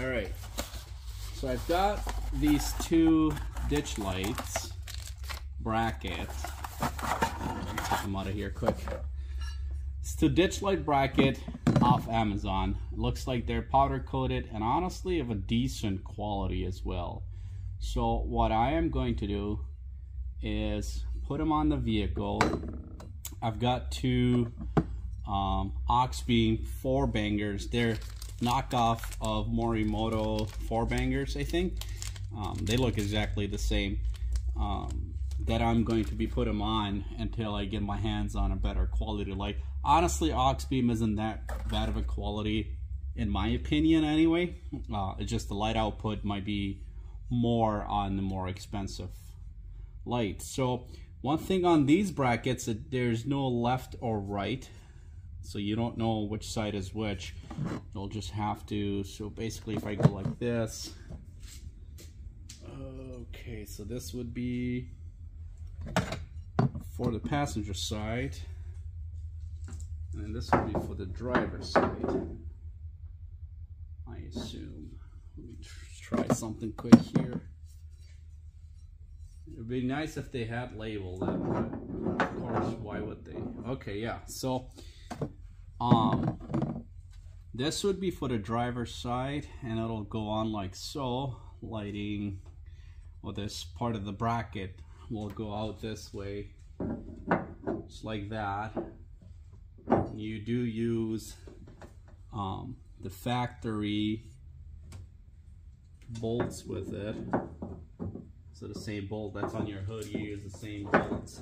All right, so I've got these two ditch lights brackets. Take them out of here quick. It's the ditch light bracket off Amazon. It looks like they're powder coated and honestly of a decent quality as well. So what I am going to do is put them on the vehicle. I've got two aux beam 4-bangers. They're knockoff of Morimoto 4-bangers, I think. They look exactly the same. That I'm going to be putting them on until I get my hands on a better quality light. Honestly, aux beam isn't that bad of a quality in my opinion anyway. It's just the light output might be more on the more expensive light. So one thing on these brackets, that there's no left or right, so you don't know which side is which. You'll just have to, so basically if I go like this, okay, so this would be for the passenger side, and then this would be for the driver's side, I assume. Let me try something quick here. It would be nice if they had labeled it, but of course, why would they? Okay, yeah, so this would be for the driver's side, and it'll go on like so. Lighting, or this part of the bracket will go out this way, just like that. You do use the factory bolts with it. So the same bolt that's on your hood, you use the same bolts.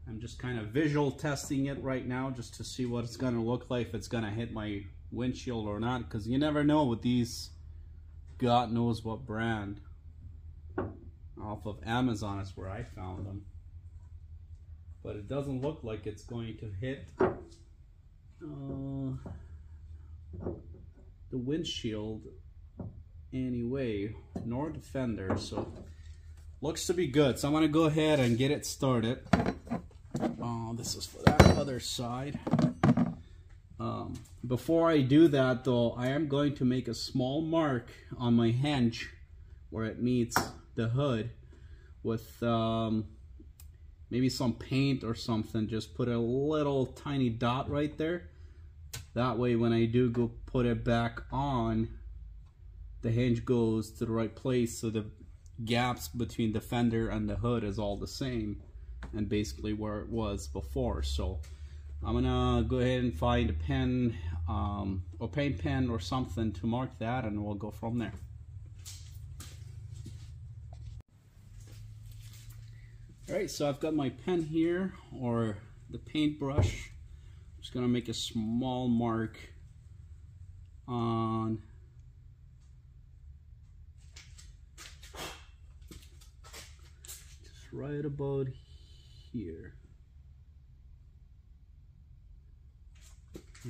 I'm just kind of visual testing it right now just to see what it's going to look like, if it's going to hit my windshield or not, because you never know with these, God knows what brand. Off of Amazon is where I found them, but it doesn't look like it's going to hit the windshield anyway, nor the fender, so looks to be good. So I'm gonna go ahead and get it started. This is for that other side. Before I do that though, I am going to make a small mark on my hinge where it meets the hood with maybe some paint or something. Just put a little tiny dot right there. That way when I do go put it back on, the hinge goes to the right place, so the gaps between the fender and the hood is all the same and basically where it was before. So I'm gonna go ahead and find a pen or paint pen or something to mark that, and we'll go from there. Alright, so I've got my pen here, or the paintbrush. I'm just gonna make a small mark on just right about here.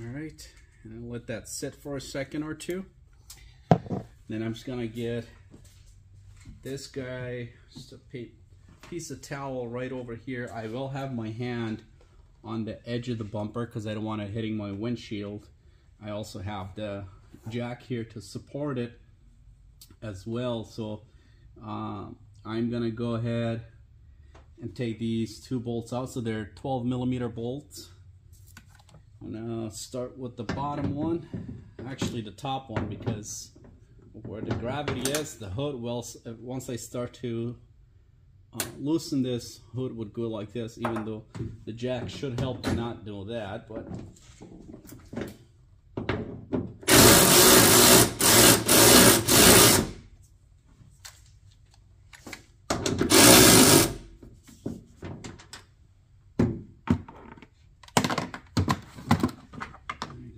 Alright, and I'll let that sit for a second or two. Then I'm just gonna get this guy, just a piece of towel right over here. I will have my hand on the edge of the bumper because I don't want it hitting my windshield. I also have the jack here to support it as well. So I'm gonna go ahead and take these two bolts out. So they're 12mm bolts. I'm gonna start with the bottom one, actually the top one, because where the gravity is, the hood will, once I start to loosen this, hood would go like this, even though the jack should help to not do that, but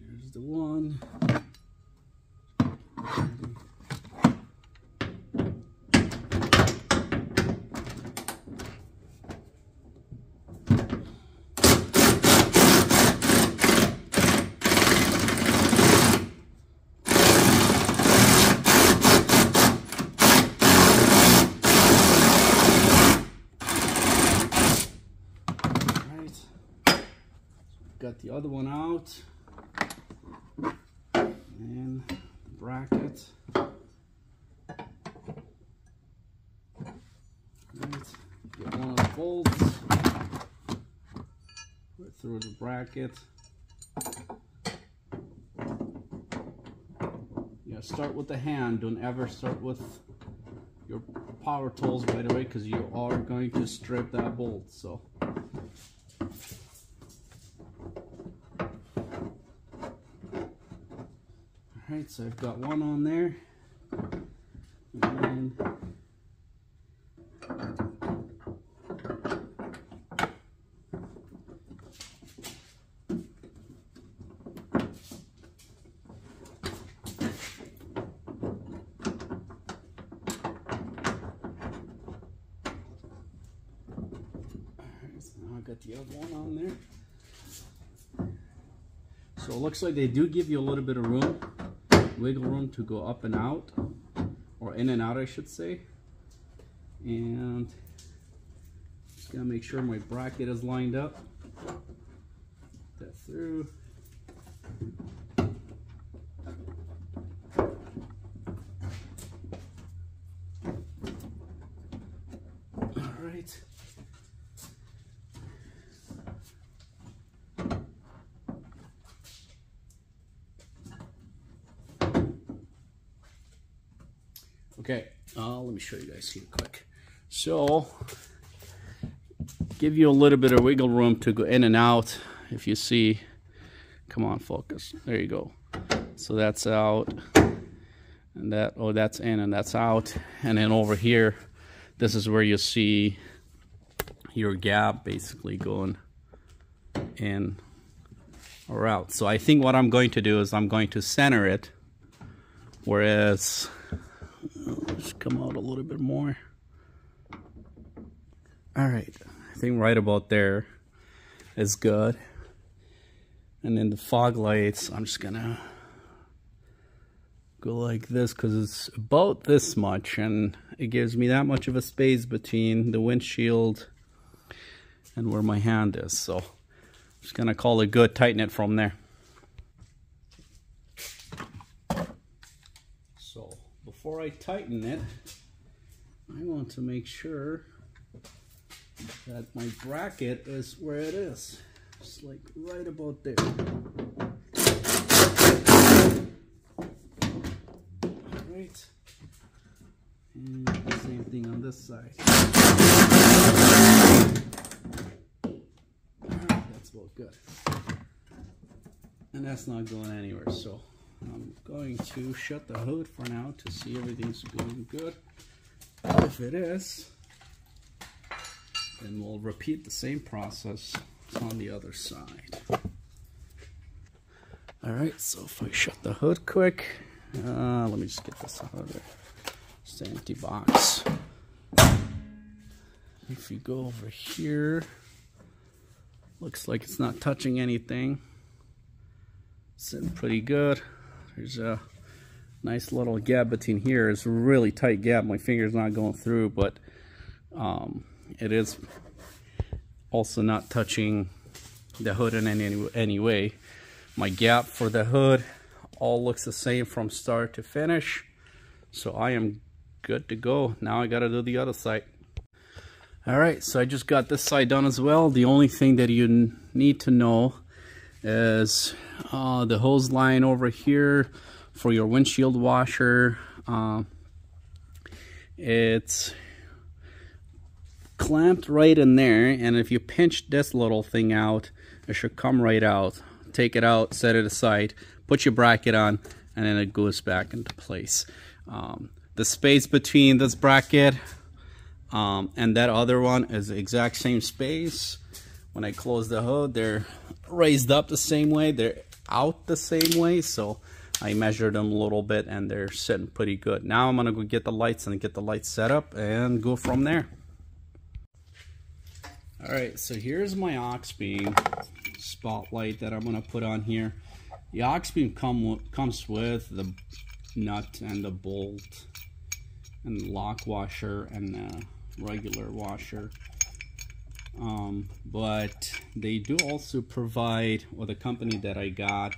there's the one. got the other one out, and the bracket. Right. Get one of the bolts, put it through the bracket. Yeah, start with the hand. Don't ever start with your power tools right away, because you are going to strip that bolt. So. Alright, so I've got one on there, and so now I've got the other one on there. So it looks like they do give you a little bit of room, wiggle room to go up and out, or in and out I should say. And just gotta make sure my bracket is lined up. Put that through. Alright. Okay, let me show you guys here quick. So, give you a little bit of wiggle room to go in and out. If you see, come on, focus. There you go. So that's out, and that, oh, that's in and that's out. And then over here, this is where you see your gap basically going in or out. So I think what I'm going to do is I'm going to center it, whereas let's come out a little bit more. All right, I think right about there is good. And then the fog lights, I'm just gonna go like this because it's about this much, and it gives me that much of a space between the windshield and where my hand is. So I'm just gonna call it good, tighten it from there. So before I tighten it, I want to make sure that my bracket is where it is. Just like right about there. Alright. And the same thing on this side. Alright, that's about good. And that's not going anywhere, so I'm going to shut the hood for now to see everything's going good. If it is, then we'll repeat the same process on the other side. Alright, so if I shut the hood quick, let me just get this out of there. It's an empty box. If you go over here, looks like it's not touching anything. Sitting pretty good. There's a nice little gap between here. It's a really tight gap. My finger's not going through, but it is also not touching the hood in any way. My gap for the hood all looks the same from start to finish, so I am good to go. Now I gotta do the other side. Alright, so I just got this side done as well. The only thing that you need to know is the hose line over here for your windshield washer. It's clamped right in there, and if you pinch this little thing out, it should come right out. Take it out, set it aside, put your bracket on, and then it goes back into place. The space between this bracket and that other one is the exact same space. When I close the hood, they're raised up the same way, they're out the same way, so I measured them a little bit and they're sitting pretty good. Now I'm gonna go get the lights and get the lights set up and go from there. Alright, so here's my aux beam spotlight that I'm gonna put on here. The aux beam comes with the nut and the bolt and the lock washer and the regular washer. but they do also provide, or the company that I got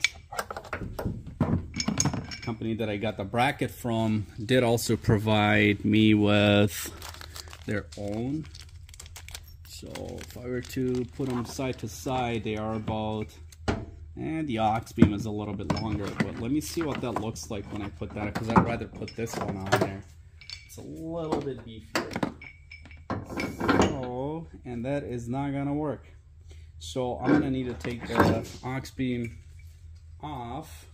the bracket from did also provide me with their own. So if I were to put them side to side, they are about, and the aux beam is a little bit longer, but let me see what that looks like when I put that, because I'd rather put this one on there. It's a little bit beefier. So, and that is not gonna work. So I'm gonna need to take the aux beam off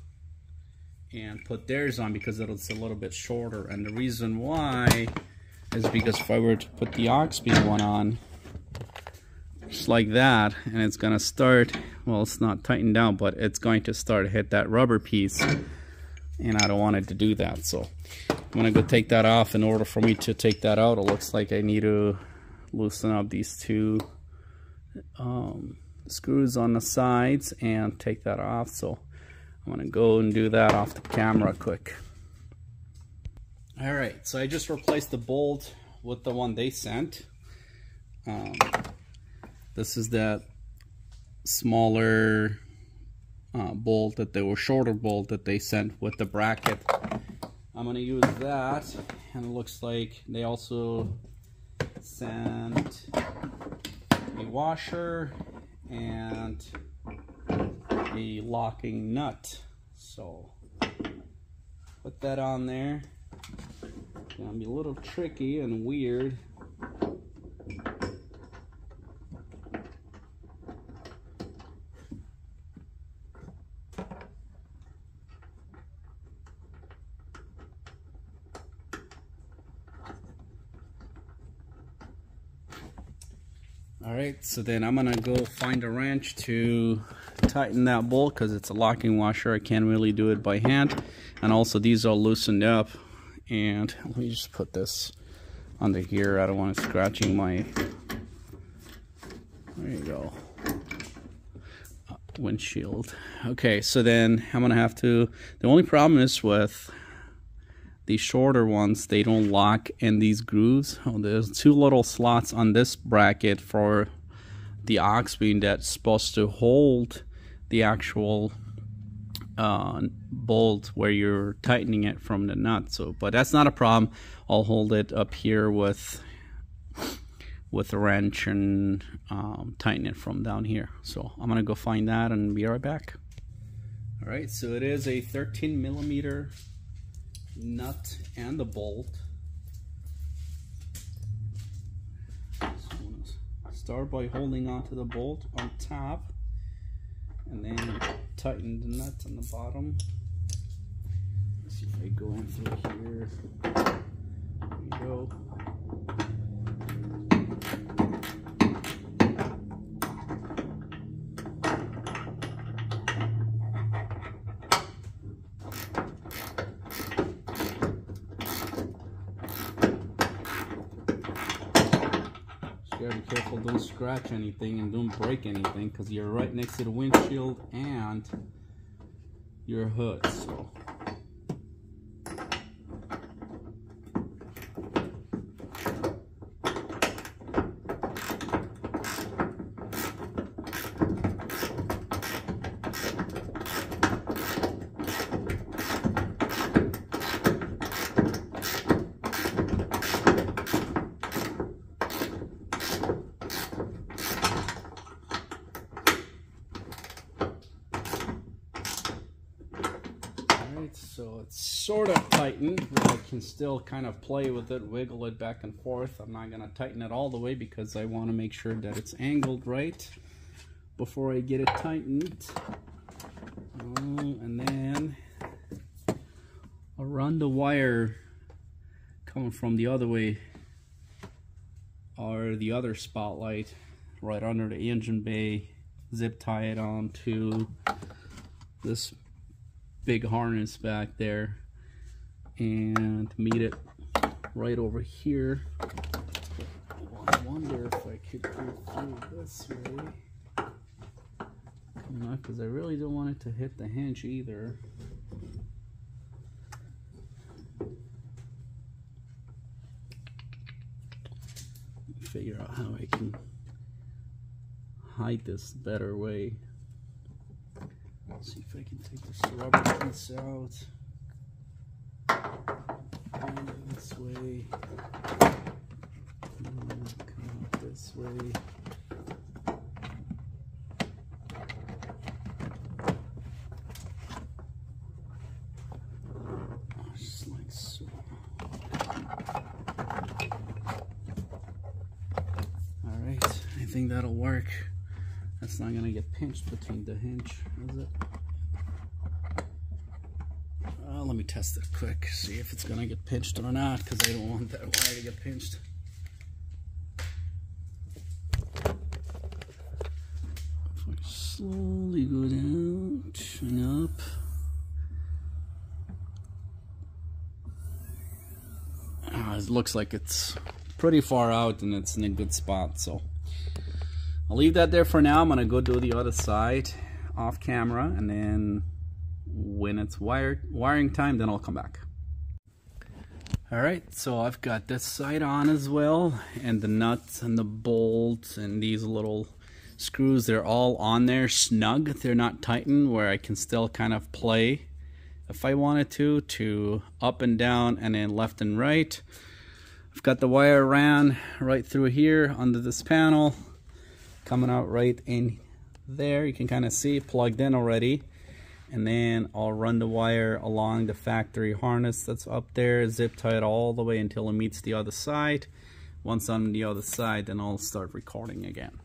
and put theirs on, because it's a little bit shorter. And the reason why is because if I were to put the aux beam one on, just like that, and it's gonna start, well, it's not tightened down, but it's going to start to hit that rubber piece, and I don't want it to do that. So I'm gonna go take that off. In order for me to take that out, it looks like I need to loosen up these two screws on the sides and take that off. So I'm gonna go and do that off the camera quick. All right, so I just replaced the bolt with the one they sent. This is that smaller bolt that they were shorter bolt that they sent with the bracket. I'm gonna use that, and it looks like they also sent a washer and a locking nut. So put that on there. It's gonna be a little tricky and weird. Alright, so then I'm gonna go find a wrench to tighten that bolt, because it's a locking washer. I can't really do it by hand. And also these are loosened up. And let me just put this under here. I don't want it scratching my, there you go, windshield. Okay, so then I'm gonna have to, the only problem is with these shorter ones, they don't lock in these grooves. Oh, there's two little slots on this bracket for the aux beam that's supposed to hold the actual bolt where you're tightening it from the nut. So, but that's not a problem. I'll hold it up here with a wrench and tighten it from down here. So I'm gonna go find that and be right back. All right, so it is a 13mm nut and the bolt. So I'm gonna start by holding onto the bolt on top, and then tighten the nut on the bottom. Let's see if I go in through here. There we go. You gotta be careful, don't scratch anything and don't break anything, because you're right next to the windshield and your hood. So so it's sort of tightened, but I can still kind of play with it, wiggle it back and forth. I'm not going to tighten it all the way because I want to make sure that it's angled right before I get it tightened. And then I'll run the wire coming from the other way, or the other spotlight, right under the engine bay, zip tie it onto this big harness back there, and meet it right over here. I wonder if I could go through this way, because I really don't want it to hit the hinge either. Figure out how I can hide this better way. Let's see if I can take this rubber piece out. And this way. And come up this way. Just like so. Alright, I think that'll work. That's not gonna get pinched between the hinge, is it? Let me test it quick, see if it's gonna get pinched or not, because I don't want that wire to get pinched. If I slowly go down and up. It looks like it's pretty far out and it's in a good spot, so I'll leave that there for now. I'm gonna go do the other side off camera, and then when it's wiring time, then I'll come back. Alright, so I've got this side on as well, and the nuts and the bolts and these little screws, they're all on there snug. They're not tightened where I can still kind of play if I wanted to up and down and then left and right. I've got the wire ran right through here under this panel, coming out right in there. You can kind of see it plugged in already. And then I'll run the wire along the factory harness that's up there, zip tie it all the way until it meets the other side. Once on the other side, then I'll start recording again.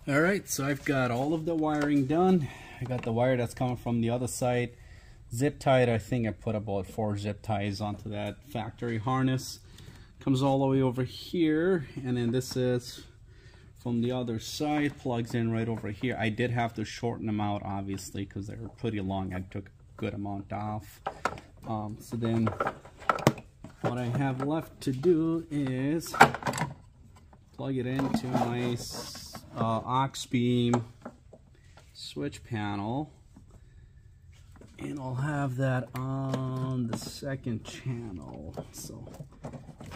Alright, so I've got all of the wiring done. I got the wire that's coming from the other side zip tied. I think I put about 4 zip ties onto that factory harness. Comes all the way over here, and then this is from the other side, plugs in right over here. I did have to shorten them out, obviously, because they were pretty long. I took a good amount off. So then what I have left to do is plug it into my aux beam switch panel, and I'll have that on the second channel. So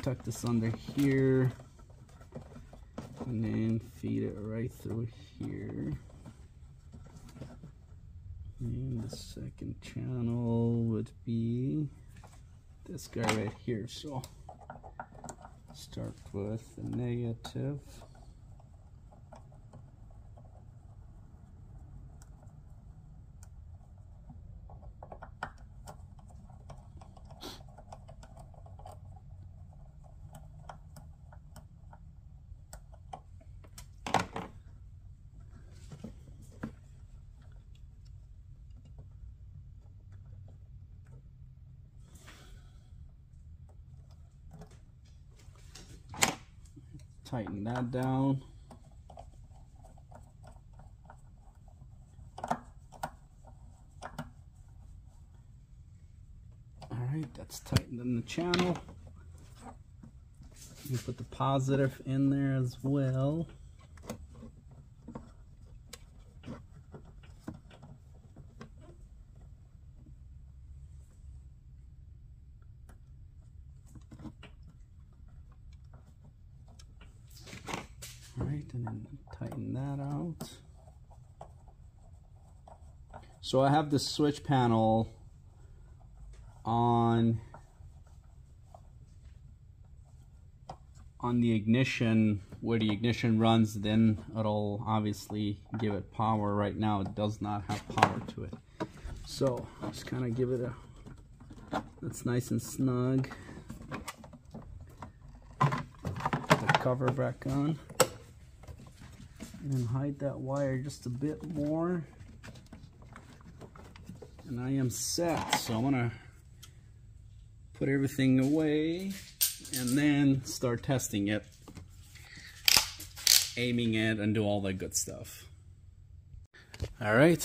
tuck this under here and then feed it right through here. And the second channel would be this guy right here. So start with the negative. Tighten that down. Alright, that's tightened in the channel. You put the positive in there as well. And then tighten that out. So I have the switch panel on the ignition, where the ignition runs, then it'll obviously give it power. Right now it does not have power to it. So just kind of give it that's nice and snug. Put the cover back on. And then hide that wire just a bit more, and I am set. So I'm gonna put everything away and then start testing it, aiming it, and do all that good stuff. All right,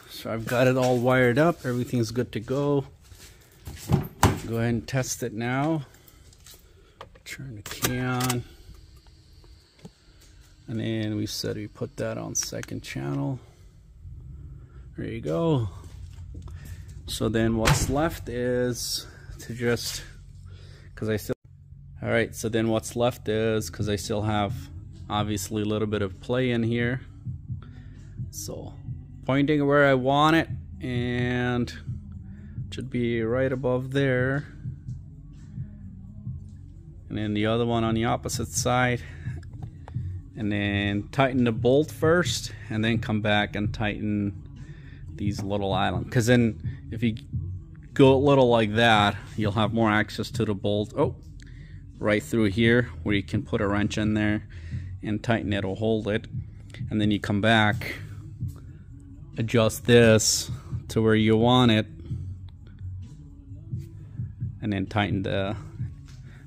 so I've got it all wired up. Everything's good to go. Go ahead and test it now. Turn the key on. And then we said we put that on second channel. There you go. So then what's left is to just, because I still, all right, so then what's left is, because I still have Obviously a little bit of play in here. So pointing where I want it, and it should be right above there. And then the other one on the opposite side. And then tighten the bolt first, and then come back and tighten these little islands. Because then if you go a little like that, you'll have more access to the bolt. Oh, right through here where you can put a wrench in there and tighten it or hold it. And then you come back, adjust this to where you want it, and then tighten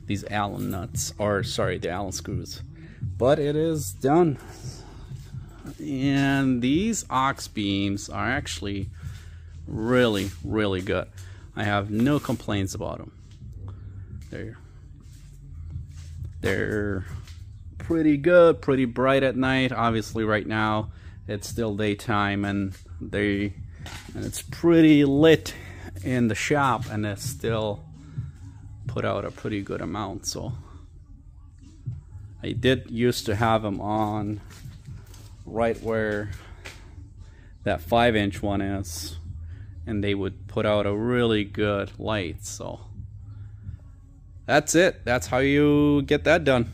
these Allen nuts, or sorry, the Allen screws. But it is done. And these ox beams are actually really, really good. I have no complaints about them. They're pretty good, pretty bright at night. Obviously right now it's still daytime, and it's pretty lit in the shop, and it's still put out a pretty good amount. So I did used to have them on right where that 5-inch one is, and they would put out a really good light. So that's it. That's how you get that done.